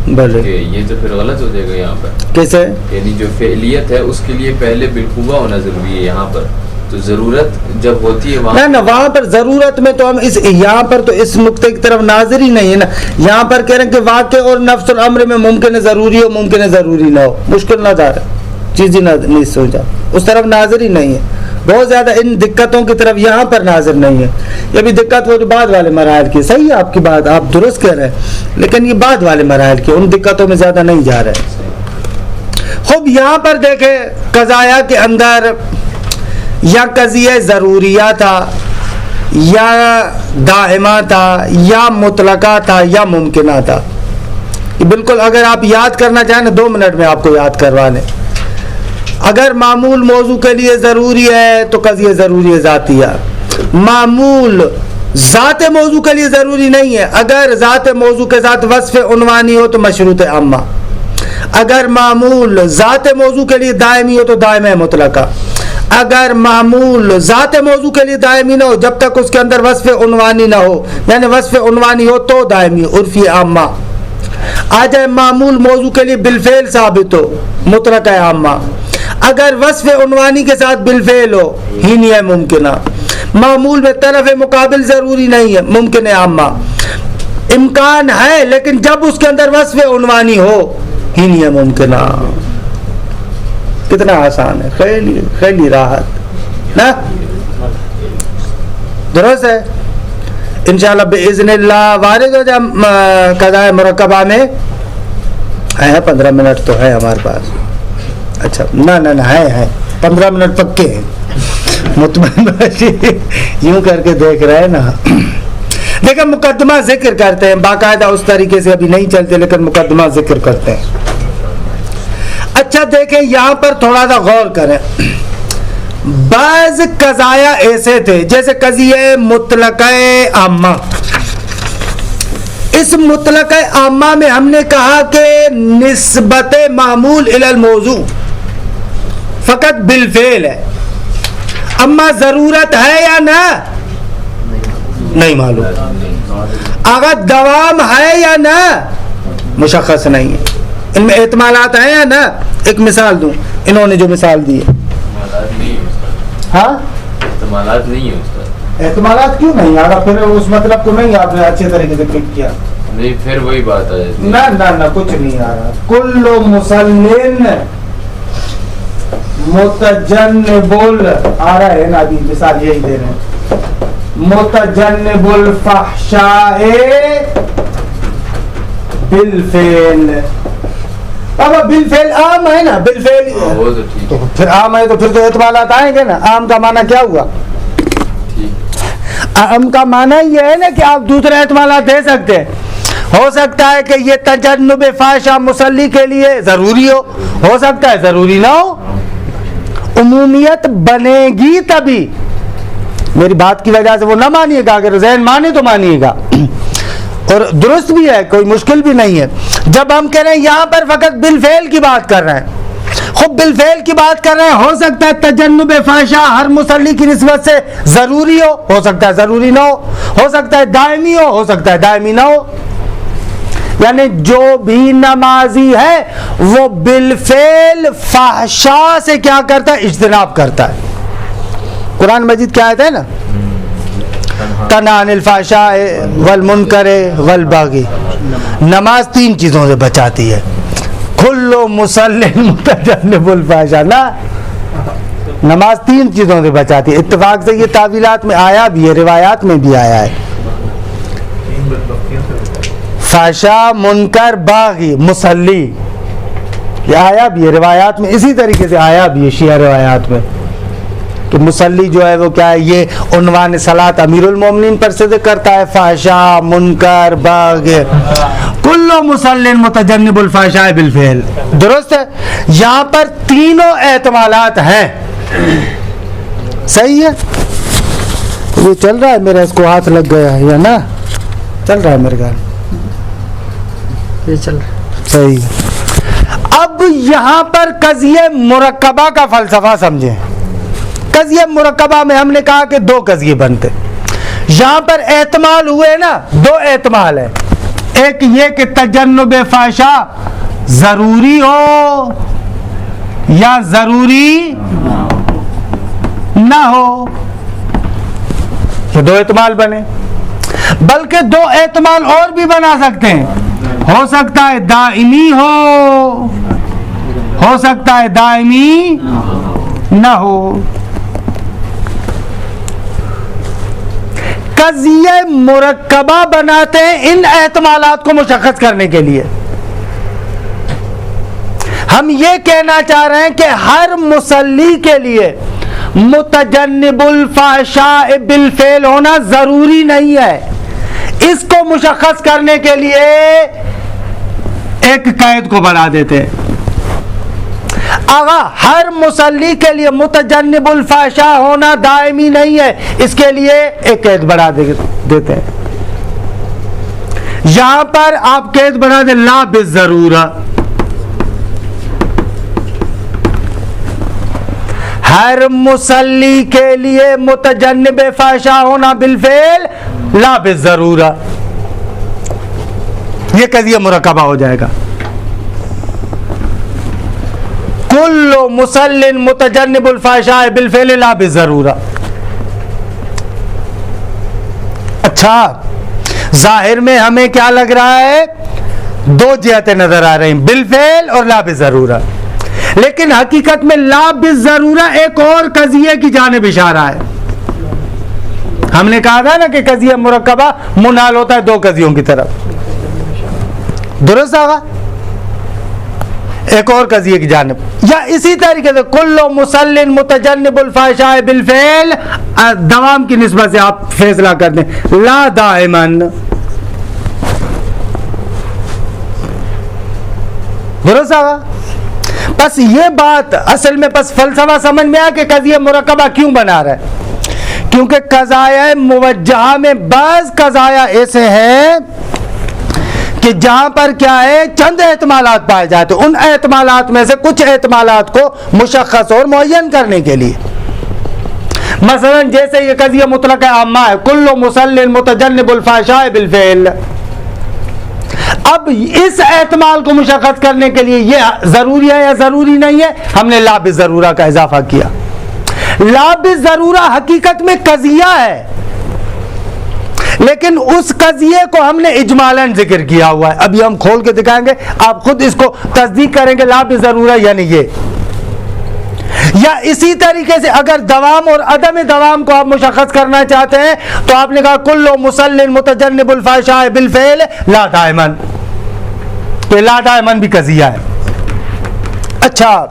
بلے کہ یہ تو پھر غلط ہو جائے گا یہاں پر. کیسے؟ یعنی جو فعلیت ہے اس کے لیے پہلے بالقوہ ہونا ضروری ہے یہاں پر، تو ضرورت جب ہوتی ہے وہاں نہ وہاں پر ضرورت میں تو ہم یہاں پر تو اس نقطے کی طرف ناظر ہی نہیں ہے نا. یہاں پر کہہ رہے ہیں کہ واقع اور نفس الامر میں ممکن ہے ضروری ہو، ممکن ہے ضروری نہ ہو. مشکل نہ جا رہا، چیز ہی نہیں سوچا، اس طرف ناظر ہی نہیں ہے. بہت زیادہ ان دقتوں کی طرف یہاں پر ناظر نہیں ہے. یہ بھی دقت وہ جو بعد والے مراحل کی، صحیح ہے آپ کی بات، آپ درست کہہ رہے ہیں، لیکن یہ بعد والے مراحل کی، ان دقتوں میں زیادہ نہیں جا رہے. خوب یہاں پر دیکھیں قضایا کے اندر یا قضیہ ضروریہ تھا یا دائمہ تھا یا مطلقہ تھا یا ممکنہ تھا. بالکل اگر آپ یاد کرنا چاہیں نا 2 منٹ میں آپ کو یاد کروا لیں. اگر معمول موضوع کے لیے ضروری ہے تو قضیہ ضروری ذاتیہ، معمول ذات موضوع کے لیے ضروری نہیں ہے. اگر ذات موضوع کے ساتھ وصف عنوانی ہو تو مشروط عامہ، اگر معمول ذات موضوع کے لیے دائمی ہو تو دائمہ مطلقہ، اگر معمول ذات موضوع کے لیے دائمی نہ ہو جب تک اس کے اندر وصف عنوانی نہ ہو، یعنی وصف عنوانی ہو تو دائمی، عرفی عامہ آ جائے، معمول موضوع کے لیے بالفعل ثابت ہو، مطلق ہے عامہ، اگر وصف عنوانی کے ساتھ بالفعل ہو ہی نہیں ہے ممکنہ، معمول میں طرف مقابل ضروری نہیں ہے ممکن ہے عامہ، امکان ہے لیکن جب اس کے اندر وصف عنوانی ہو ہی نہیں ہے ممکنہ۔ کتنا آسان ہے، خیلی راحت نا، درست ہے۔ انشاءاللہ باذن اللہ وارد ہو جائے قضاء مرکبہ میں، ہے 15 منٹ تو ہے ہمارے پاس، اچھا نہ ہے 15 منٹ پکے ہیں، مطمئن یوں کر کے دیکھ رہے ہیں نا۔ لیکن مقدمہ ذکر کرتے ہیں باقاعدہ، اس طریقے سے ابھی نہیں چلتے لیکن مقدمہ ذکر کرتے ہیں۔ اچھا دیکھیں یہاں پر تھوڑا سا غور کریں، بعض قضایا ایسے تھے جیسے قضیہ مطلقہ عامہ، اس مطلقہ عامہ میں ہم نے کہا کہ نسبت معمول الی الموضوع فقط بالفعل ہے، اما ضرورت ہے یا نہ نہیں معلوم، اگر دوام ہے یا نہ مشخص نہیں ہے، ان میں احتمالات ہیں یا نہ۔ ایک مثال دوں، انہوں نے جو مثال دی ہے، ہاں احتمالات نہیں ہے استاد، احتمالات کیوں نہیں آ رہا؟ پھر اس مطلب کو نہیں آپ نے اچھے طریقے سے پک کیا، نہیں پھر وہی بات آ جاتی ہے۔ نہ کچھ نہیں آ رہا۔ کل مسلم متجنب آ رہا ہے نا، ابھی مثال یہی دے رہے ہیں، متجنب الفحشاء بالفعل، اب بالفعل عام ہے نا، بالفعل وہ تو ٹھیک تو پھر عام ہے تو پھر تو احتمالات آئیں گے نا۔ عام کا معنی کیا ہوا؟ عام کا معنی یہ ہے نا کہ آپ دوسرے احتمالات دے سکتے ہیں، ہو سکتا ہے کہ یہ تجنب فحشاء مصلی کے لیے ضروری ہو سکتا ہے ضروری نہ ہو، عمومیت بنے گی تبھی، میری بات کی وجہ سے وہ نہ مانیے گا، اگر ذہن مانے تو مانیے گا، اور درست بھی ہے، کوئی مشکل بھی نہیں ہے۔ جب ہم کہہ رہے ہیں یہاں پر فقط بالفعل کی بات کر رہے ہیں، خود بالفعل کی بات کر رہے ہیں، ہو سکتا ہے تجنب فحشاء ہر مصلی کی نسبت سے ضروری ہو سکتا ہے ضروری نہ ہو سکتا ہے دائمی ہو سکتا ہے دائمی نہ ہو، یعنی جو بھی نمازی ہے وہ بالفعل فحشاء سے کیا کرتا ہے؟ اجتناب کرتا ہے۔ قرآن مجید کیا آیت ہے نا، تنہا عن الفحشاء والمنکر والبغی، نماز 3 چیزوں سے بچاتی ہے، کل مصل متجنب الفحشاء، نا نماز 3 چیزوں سے بچاتی ہے۔ اتفاق سے یہ تعویلات میں آیا بھی ہے، روایات میں بھی آیا ہے، فحشاء منکر باغی مصلی، یہ آیا بھی ہے روایات میں، اسی طریقے سے آیا بھی ہے شیعہ روایات میں کہ مصلی جو ہے وہ کیا ہے، یہ عنوان صلاۃ امیر المومنین پر سے کرتا ہے، فحشاء منکر باغی کل مصل متجنب الفحشاء بالفعل، درست ہے۔ یہاں پر تینوں احتمالات ہیں، صحیح ہے۔ یہ چل رہا ہے میرا، اس کو ہاتھ لگ گیا ہے یا نا، چل رہا ہے میرے گھر، یہ چل رہا ہے، صحیح۔ اب یہاں پر قضیہ مرکبہ کا فلسفہ سمجھیں۔ قضیہ مرکبہ میں ہم نے کہا کہ 2 قضیے بنتے، یہاں پر احتمال ہوئے نا، 2 احتمال ہے، ایک یہ کہ تجنب فحشاء ضروری ہو یا ضروری نہ ہو، یہ 2 احتمال بنے، بلکہ 2 احتمال اور بھی بنا سکتے ہیں، ہو سکتا ہے دائمی ہو سکتا ہے دائمی نہ ہو۔ قضیہ مرکبہ بناتے ہیں ان احتمالات کو مشخص کرنے کے لیے۔ ہم یہ کہنا چاہ رہے ہیں کہ ہر مصلی کے لیے متجنب الفحشاء بالفعل ہونا ضروری نہیں ہے، اس کو مشخص کرنے کے لیے ایک قید کو بڑھا دیتے ہیں۔ آغا ہر مصلی کے لیے متجنب الفحشاء ہونا دائمی نہیں ہے، اس کے لیے ایک قید بڑھا دیتے ہیں۔ یہاں پر آپ قید بڑھا دیں لا بالضرورہ، ہر مصلی کے لیے متجنب فحشا ہونا بالفعل لا بالضرورہ، یہ قضیہ مرکبہ ہو جائے گا. کل مصل متجنب الفحشاء بالفعل لا بالضرورہ. اچھا، ظاہر میں ہمیں کیا لگ رہا ہے؟ دو جہتیں نظر آ رہی ہیں، بالفعل اور لا بالضرورہ، لیکن حقیقت میں لا بالضرورہ ایک اور قضیے کی جانب اشارہ ہے. ہم نے کہا تھا نا کہ قضیہ مرکبہ منحل ہوتا ہے دو قضیوں کی طرف، درست آگا؟ ایک اور قضیے کی جانب. یا اسی طریقے سے کل مصل متجنب الفحشاء بالفعل، دوام کی نسبت سے آپ فیصلہ کر دیں لا دائماً، درست آگا؟ بس یہ بات اصل میں بس فلسفہ سمجھ میں آیا کہ قضیہ مرکبہ کیوں بنا رہا ہے، کیونکہ قضایا موجہہ میں بعض قضایا ایسے ہیں کہ جہاں پر کیا ہے چند احتمالات پائے جاتے ہیں، ان احتمالات میں سے کچھ احتمالات کو مشخص اور معین کرنے کے لیے، مثلا جیسے یہ قضیہ مطلق عامہ ہے کل مصل متجنب الفحشاء بالفعل. اب اس احتمال کو مشخص کرنے کے لیے یہ ضروری ہے یا ضروری نہیں ہے، ہم نے لا بالضرورہ کا اضافہ کیا. لا بالضرورہ حقیقت میں قضیہ ہے، لیکن اس قضیے کو ہم نے اجمالاً ذکر کیا ہوا ہے. ابھی ہم کھول کے دکھائیں گے، آپ خود اس کو تصدیق کریں گے لا بالضرورہ یعنی یہ. یا اسی طریقے سے اگر دوام اور عدم دوام کو آپ مشخص کرنا چاہتے ہیں تو آپ نے کہا کل مصل متجنب الفحشاء بالفعل لا دائماً، تو لا دائماً بھی قضیہ ہے. اچھا،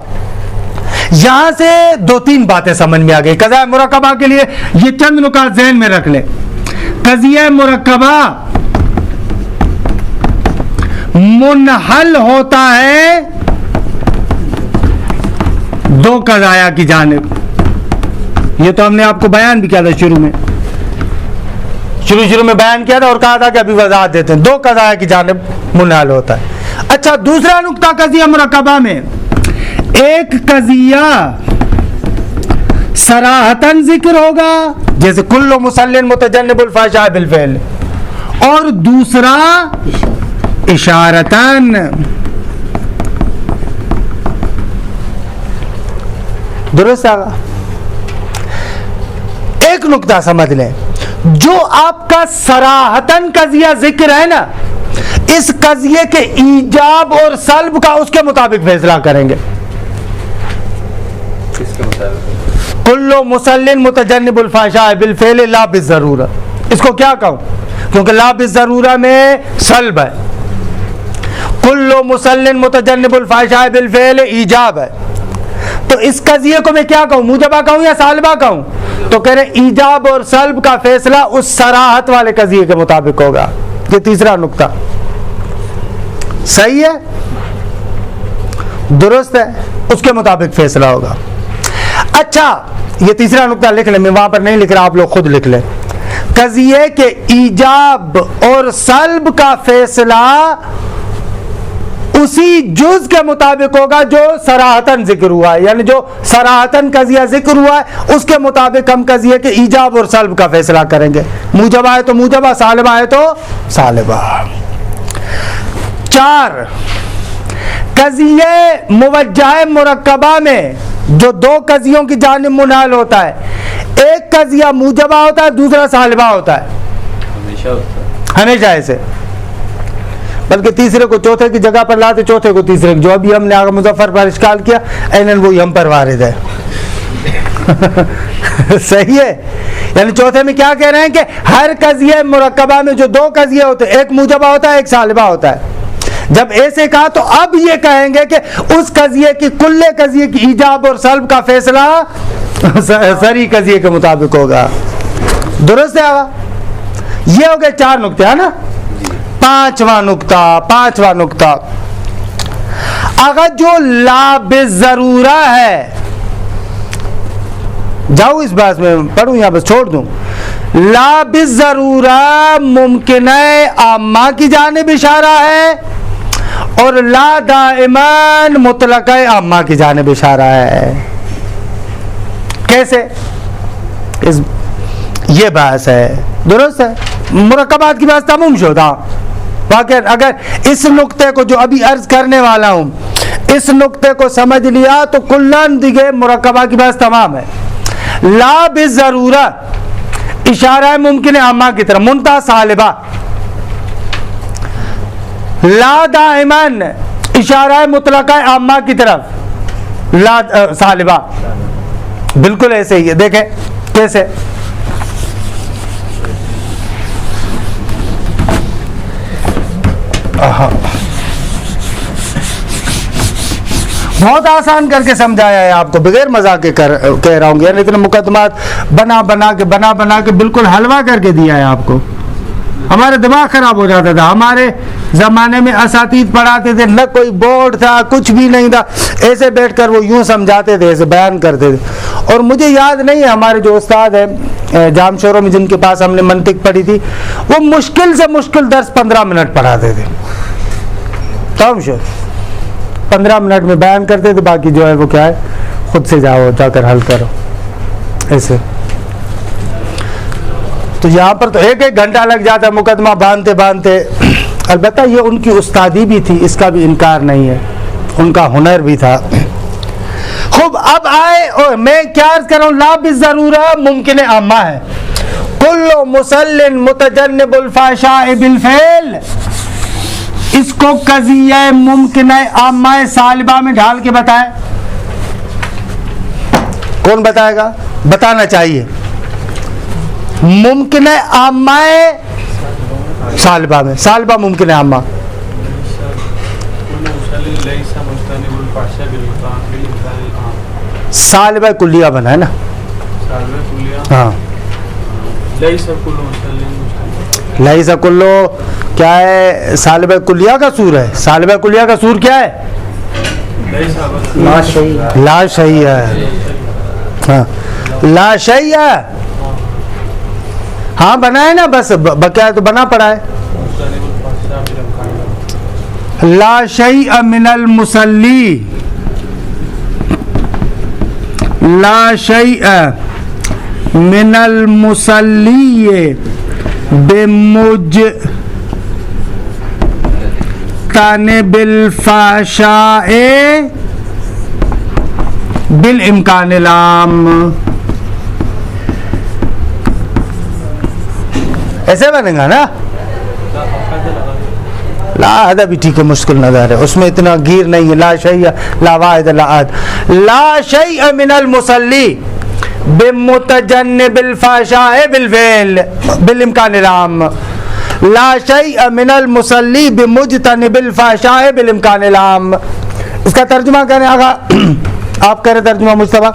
یہاں سے دو تین باتیں سمجھ میں آ گئی. قضیہ مرکبہ کے لیے یہ چند نکات ذہن میں رکھ لیں. قضیہ مرکبہ منحل ہوتا ہے دو قضایا کی جانب. یہ تو ہم نے آپ کو بیان بھی کیا تھا شروع میں بیان کیا تھا اور کہا تھا کہ ابھی وضاحت دیتے ہیں. دو قضایا کی جانب منحل ہوتا ہے. اچھا، دوسرا نقطہ قضیہ مرکبہ میں ایک قضیہ صراحتاً ذکر ہوگا جیسے کل مصل متجنب الفحشاء بالفعل، اور دوسرا اشارتاً. درست آگا؟ ایک نقطہ سمجھ لیں، جو آپ کا صراحتاً قضیہ ذکر ہے نا، اس قضیے کے ایجاب اور سلب کا اس کے مطابق فیصلہ کریں گے. کس کے مطابق؟ کل مصل متجنب الفحشاء بالفعل لا بالضرورہ. اس کو کیا کہوں؟ کیونکہ لا بالضرورہ میں سلب ہے، کل مصل متجنب الفحشاء بالفعل ایجاب ہے. تو اس قضیے کو میں کیا کہوں، موجبہ کہوں یا سالبہ کہوں؟ تو کہہ رہے ایجاب اور سلب کا فیصلہ اس صراحت والے قضیے کے مطابق ہوگا. یہ تیسرا نقطہ صحیح ہے، درست ہے، اس کے مطابق فیصلہ ہوگا. اچھا، یہ تیسرا نقطہ لکھ لیں، میں وہاں پر نہیں لکھ رہا، آپ لوگ خود لکھ لیں. قضیے کے ایجاب اور سلب کا فیصلہ اسی جز کے مطابق ہوگا جو صراحتاً ذکر ہوا ہے، یعنی جو صراحتاً قضیہ ذکر ہوا ہے اس کے مطابق ہم قضیے کے ایجاب اور سلب کا فیصلہ کریں گے. موجبہ ہے تو موجبہ، سالبہ ہے تو سالبہ. 4 قضیے موجہ مرکبہ میں جو دو قضیوں کی جانب منحل ہوتا ہے، ایک قضیہ موجبہ ہوتا ہے، دوسرا سالبہ ہوتا ہے. ہمیشہ ہوتا ہے، ہمیشہ ایسے، بلکہ تیسرے کو چوتھے کی جگہ پر لاتے، چوتھے کو تیسرے کی. جو ابھی ہم نے آگے مظفر پر اشکال کیا، اینن وہی ہم پر وارد ہے. صحیح ہے، یعنی چوتھے میں کیا کہہ رہے ہیں کہ ہر قضیہ مرکبہ میں جو دو قضیے ہوتے ہیں، ایک موجبہ ہوتا ہے، ایک سالبہ ہوتا ہے. جب ایسے کہا تو اب یہ کہیں گے کہ اس قضیے کی کل قضیے کی ایجاب اور سلب کا فیصلہ سری قضیے کے مطابق ہوگا. درست ہے آگا؟ یہ ہو گئے 4 نقطے، ہے نا. پانچواں نقطہ اگر جو لا بالضرورہ ہے، جاؤ اس بات میں پڑھوں یا بس چھوڑ دوں. لا بالضرورہ ممکنہ عامہ کی جانب اشارہ ہے اور لا دائماً مطلقہ عامہ کی جانب اشارہ ہے. کیسے؟ یہ بحث ہے، درست ہے، مرکبات کی بحث تمام شدہ. واقعا اگر اس نقطے کو جو ابھی عرض کرنے والا ہوں اس نقطے کو سمجھ لیا تو کلن دیگے مرکبہ کی بحث تمام ہے. لا بالضرورت اشارہ ممکن عامہ کی طرف، منتہا صالبہ. لا دائماً اشارہ مطلقہ عامہ کی طرف، لا صالبہ. بالکل ایسے ہی ہے. دیکھیں کیسے، بہت آسان کر کے سمجھایا ہے آپ کو، بغیر مذاق کے کہہ رہا ہوں. یعنی اتنے مقدمات بنا کے بالکل حلوہ کر کے دیا ہے آپ کو. ہمارے دماغ خراب ہو جاتا تھا. ہمارے زمانے میں اساتید پڑھاتے تھے، نہ کوئی بورڈ تھا، کچھ بھی نہیں تھا، ایسے بیٹھ کر وہ یوں سمجھاتے تھے، ایسے بیان کرتے تھے. اور مجھے یاد نہیں ہے ہمارے جو استاد ہیں جام شوروں میں جن کے پاس ہم نے منطق پڑھی تھی، وہ مشکل سے مشکل درس 15 منٹ پڑھاتے تھے. تم شو 15 منٹ میں بیان کرتے تھے، باقی جو ہے وہ کیا ہے خود سے جاؤ جا کر حل کرو ایسے. تو یہاں پر تو ایک گھنٹہ لگ جاتا ہے مقدمہ باندھتے. البتہ یہ ان کی استادی بھی تھی، اس کا بھی انکار نہیں ہے، ان کا ہنر بھی تھا. خوب اب آئے، میں کیا عرض کر رہا ہوں، لا بالضرورہ ممکن عامہ ہے. کل مسل متجنب الفحشاء بالفعل، اس کو قضیہ ممکنہ عامہ سالبہ میں ڈھال کے بتائے. کون بتائے گا؟ بتانا چاہیے. ممکنہ عامہ سالبہ میں، سالبہ ممکنہ عامہ. سالبہ کلیہ بنا ہے نا. ہاں لئیس کلو کیا ہے؟ سالبہ کلیہ کا سور ہے. سالبہ کلیہ کا سور کیا ہے؟ لا شیء ہے. ہاں لا شیء ہے. ہاں بنا ہے نا، بس بقیہ تو بنا پڑا ہے. لا شیء من المصلی، لا شیء من المصلی بمجتنب الفحشاء بالامکان العام. ایسے بنے گا نا. لا حد بھی ٹھیک ہے، مشکل نظر ہے، اس میں اتنا گیر نہیں ہے. لا شیء لا واحد لا احد. لا شیء من المصلی بمتجنب الفحشاء بالفعل بالامکان العام. لا شیء من المصلی بمجتنب الفحشاء بالامکان العام. اس کا ترجمہ کریں آگا. آپ کریں ترجمہ مصطفیٰ.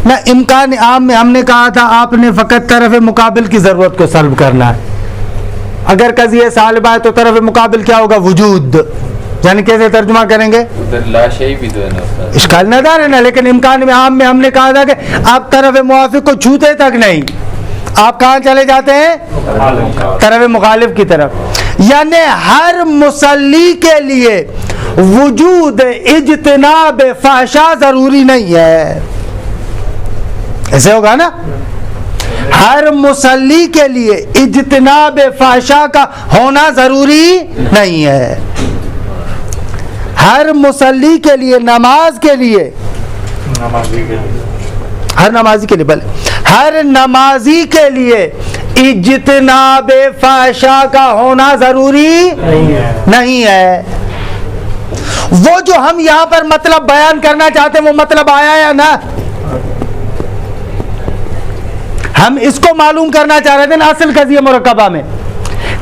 نہ امکان عام میں ہم نے کہا تھا آپ نے فقط طرف مقابل کی ضرورت کو سلب کرنا ہے. اگر قضیہ سالبہ ہے تو طرف مقابل کیا ہوگا؟ وجود. یعنی کیسے ترجمہ کریں گے؟ لا شیء بھی تو ہے نا، اشکال نظر ہے نا. لیکن امکان عام میں ہم نے کہا تھا کہ آپ طرف موافق کو چھوتے تک نہیں، آپ کہاں چلے جاتے ہیں؟ طرف مخالف کی طرف. یعنی ہر مصلی کے لیے وجود اجتناب فحشاء ضروری نہیں ہے. ایسے ہوگا نا. ہر مصلی کے لیے اجتناب فحشاء کا ہونا ضروری نہیں ہے. ہر مصلی کے لیے، نماز کے لیے، ہر نمازی کے لیے، بلے ہر نمازی کے لیے اجتناب فحشاء کا ہونا ضروری نہیں ہے. وہ جو ہم یہاں پر مطلب بیان کرنا چاہتے ہیں وہ مطلب آیا یا نہ؟ ہم اس کو معلوم کرنا چاہ رہے تھے نا اصل قضیہ مرکبہ میں،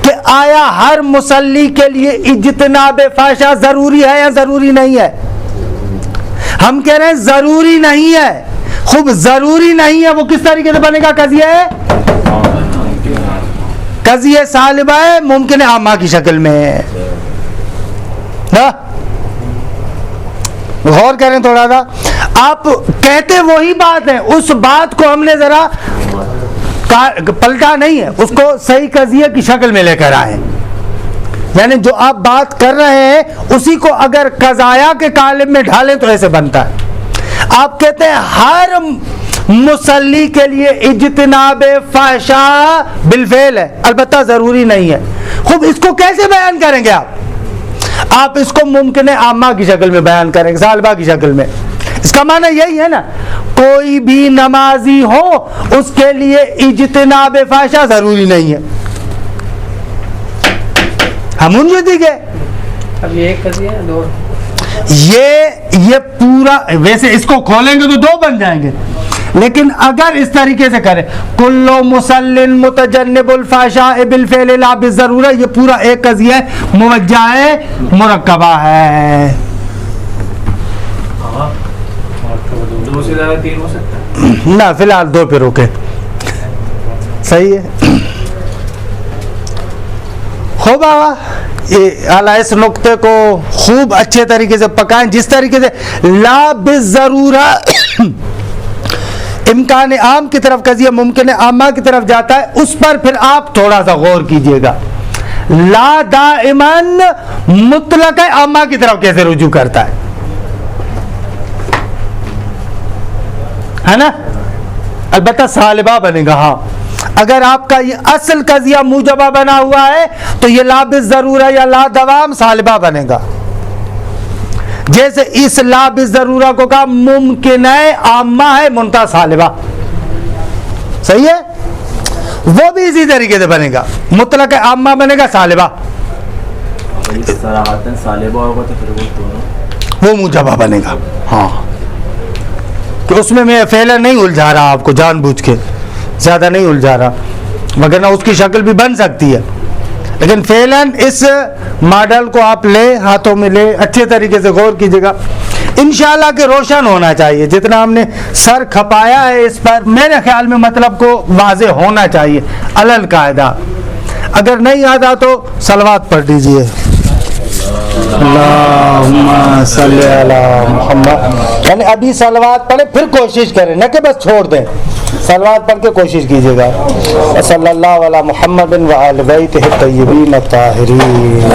کہ آیا ہر مصلی کے لیے اجتناب فحشاء ضروری ہے یا ضروری نہیں ہے؟ ہم کہہ رہے ہیں ضروری نہیں ہے. خوب ضروری نہیں ہے، وہ کس طریقے سے بنے گا؟ قضیہ سالبہ ہے، ممکن عامہ کی شکل میں. غور کریں تھوڑا سا. آپ کہتے وہی بات ہے، اس بات کو ہم نے ذرا پلٹا نہیں ہے، اس کو صحیح قضیہ کی شکل میں لے کر آئے. یعنی جو آپ بات کر رہے ہیں اسی کو اگر قضایا کے قالب میں ڈھالیں تو ایسے بنتا ہے. آپ کہتے ہیں ہر مصلی کے لیے اجتناب فحشاء بالفعل ہے, البتہ ضروری نہیں ہے. خوب اس کو کیسے بیان کریں گے آپ اس کو ممکن عامہ کی شکل میں بیان کریں گے, ثالبہ کی شکل میں. اس کا معنی یہی ہے نا, کوئی بھی نمازی ہو اس کے لیے اجتناب فحشاء ضروری نہیں ہے. ہم ان جو دیکھے اب یہ ایک قضیہ ہے, دو یہ پورا, ویسے اس کو کھولیں گے تو دو بن جائیں گے, لیکن اگر اس طریقے سے کریں کلو مسلن متجنب الفحشاء بالفعل لا بالضرورہ, یہ پورا ایک قضیہ موجہ مرکبہ ہے. دو سے زیادہ تین ہو سکتا ہے نہ فی الحال دو پہ روکے, صحیح ہے. خوب آوا اعلیٰ اس نقطے کو خوب اچھے طریقے سے پکائیں, جس طریقے سے لا بالضرورہ امکان عام کی طرف قضیہ ممکن عامہ کی طرف جاتا ہے, اس پر پھر آپ تھوڑا سا غور کیجئے گا. لا دائماً مطلق عامہ کی طرف کیسے رجوع کرتا ہے نا, البتہ سالبہ بنے گا. ہاں اگر آپ کا یہ اصل قضیہ موجبہ بنا ہوا ہے تو یہ لا بالضرورہ یا لا دوام سالبہ بنے گا. جیسے اس لا بالضرورہ کو کہا ممکن ہے عامہ ہے منتہا سالبہ, صحیح ہے, وہ بھی اسی طریقے سے بنے گا, مطلق عامہ بنے گا سالبہ, سالبہ ہوگا تو پھر وہ دونوں وہ موجبہ بنے گا. ہاں کہ اس میں فعلا نہیں الجھا رہا, آپ کو جان بوجھ کے زیادہ نہیں الجھا رہا, وگرنہ اس کی شکل بھی بن سکتی ہے, لیکن فعلاً اس ماڈل کو آپ لیں, ہاتھوں میں لیں, اچھے طریقے سے غور کیجیے گا. انشاءاللہ کہ روشن ہونا چاہیے, جتنا ہم نے سر کھپایا ہے اس پر میرے خیال میں مطلب کو واضح ہونا چاہیے علی القاعدہ. اگر نہیں آتا تو صلوات پڑھ دیجیے. اللہم صلی علی محمد, یعنی ابھی صلوات پڑھیں پھر کوشش کریں, نہ کہ بس چھوڑ دیں, صلوات پڑھ کے کوشش کیجیے گا. صلی اللہ علی محمد و آل بیتہ الطیبین الطاہرین.